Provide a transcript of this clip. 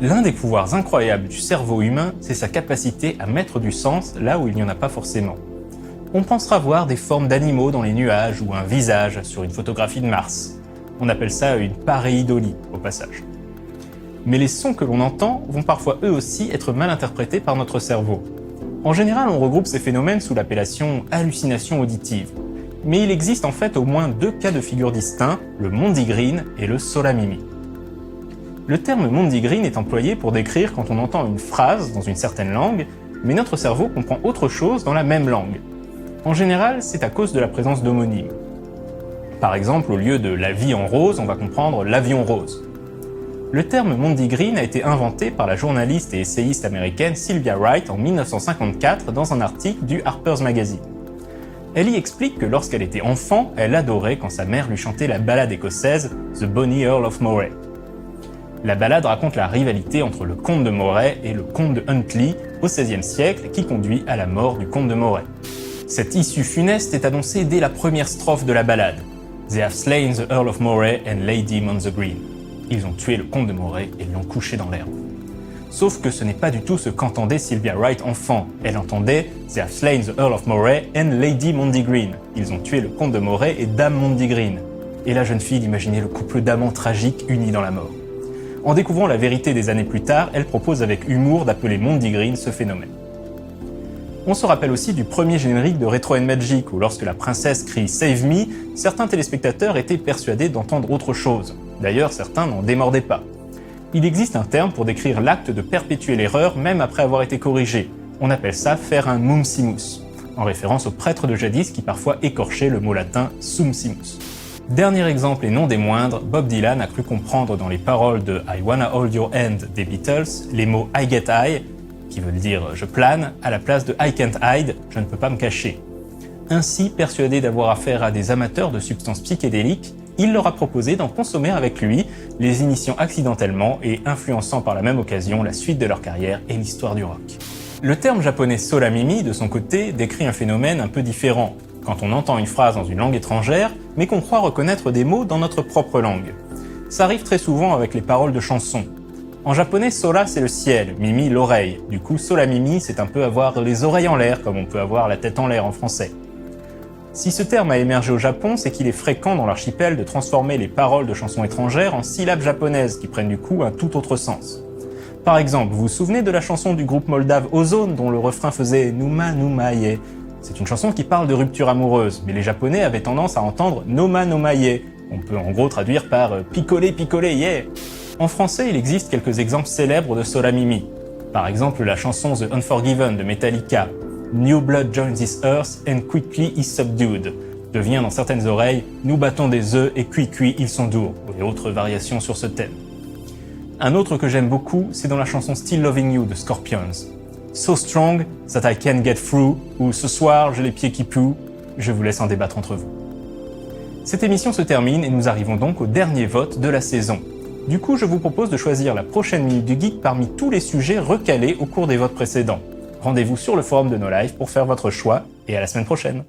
L'un des pouvoirs incroyables du cerveau humain, c'est sa capacité à mettre du sens là où il n'y en a pas forcément. On pensera voir des formes d'animaux dans les nuages ou un visage sur une photographie de Mars. On appelle ça une pareidolie, au passage. Mais les sons que l'on entend vont parfois eux aussi être mal interprétés par notre cerveau. En général, on regroupe ces phénomènes sous l'appellation hallucination auditive. Mais il existe en fait au moins deux cas de figure distincts, le mondigreen et le solamimi. Le terme mondigreen est employé pour décrire quand on entend une phrase dans une certaine langue, mais notre cerveau comprend autre chose dans la même langue. En général, c'est à cause de la présence d'homonymes. Par exemple, au lieu de la vie en rose, on va comprendre l'avion rose. Le terme mondigreen a été inventé par la journaliste et essayiste américaine Sylvia Wright en 1954 dans un article du Harper's Magazine. Elle y explique que lorsqu'elle était enfant, elle adorait quand sa mère lui chantait la ballade écossaise The Bonny Earl of Moray. La ballade raconte la rivalité entre le comte de Moray et le comte de Huntly au XVIe siècle qui conduit à la mort du comte de Moray. Cette issue funeste est annoncée dès la première strophe de la ballade. They have slain the Earl of Moray and laid him on the green. Ils ont tué le comte de Moray et l'ont couché dans l'herbe. Sauf que ce n'est pas du tout ce qu'entendait Sylvia Wright enfant. Elle entendait They have slain the Earl of Moray and Lady Mondigreen. Ils ont tué le comte de Moray et Dame Mondigreen. Et la jeune fille imaginait le couple d'amants tragiques unis dans la mort. En découvrant la vérité des années plus tard, elle propose avec humour d'appeler mondigreen ce phénomène. On se rappelle aussi du premier générique de Retro Magic où lorsque la princesse crie « Save me », certains téléspectateurs étaient persuadés d'entendre autre chose. D'ailleurs, certains n'en démordaient pas. Il existe un terme pour décrire l'acte de perpétuer l'erreur même après avoir été corrigé. On appelle ça faire un mumsimus, en référence aux prêtres de jadis qui parfois écorchaient le mot latin sumsimus. Dernier exemple et non des moindres, Bob Dylan a cru comprendre dans les paroles de I Wanna Hold Your Hand des Beatles les mots I get high, qui veut dire je plane, à la place de I can't hide, je ne peux pas me cacher. Ainsi, persuadé d'avoir affaire à des amateurs de substances psychédéliques, il leur a proposé d'en consommer avec lui, les initiant accidentellement et influençant par la même occasion la suite de leur carrière et l'histoire du rock. Le terme japonais solamimi, de son côté, décrit un phénomène un peu différent. Quand on entend une phrase dans une langue étrangère, mais qu'on croit reconnaître des mots dans notre propre langue. Ça arrive très souvent avec les paroles de chansons. En japonais, sola c'est le ciel, mimi l'oreille. Du coup, solamimi c'est un peu avoir les oreilles en l'air, comme on peut avoir la tête en l'air en français. Si ce terme a émergé au Japon, c'est qu'il est fréquent dans l'archipel de transformer les paroles de chansons étrangères en syllabes japonaises qui prennent du coup un tout autre sens. Par exemple, vous vous souvenez de la chanson du groupe moldave Ozone dont le refrain faisait Numa Numaye? C'est une chanson qui parle de rupture amoureuse, mais les Japonais avaient tendance à entendre Noma Nomaye. On peut en gros traduire par picoler picoler yeah. En français, il existe quelques exemples célèbres de solamimi. Par exemple, la chanson The Unforgiven de Metallica, New blood joins this earth and quickly is subdued, devient dans certaines oreilles Nous battons des œufs et cuit ils sont durs, et autres variations sur ce thème. Un autre que j'aime beaucoup, c'est dans la chanson Still Loving You de Scorpions. So strong that I can't get through, ou Ce soir j'ai les pieds qui puent, je vous laisse en débattre entre vous. Cette émission se termine et nous arrivons donc au dernier vote de la saison. Du coup, je vous propose de choisir la prochaine Minute du Geek parmi tous les sujets recalés au cours des votes précédents. Rendez-vous sur le forum de No Life pour faire votre choix et à la semaine prochaine.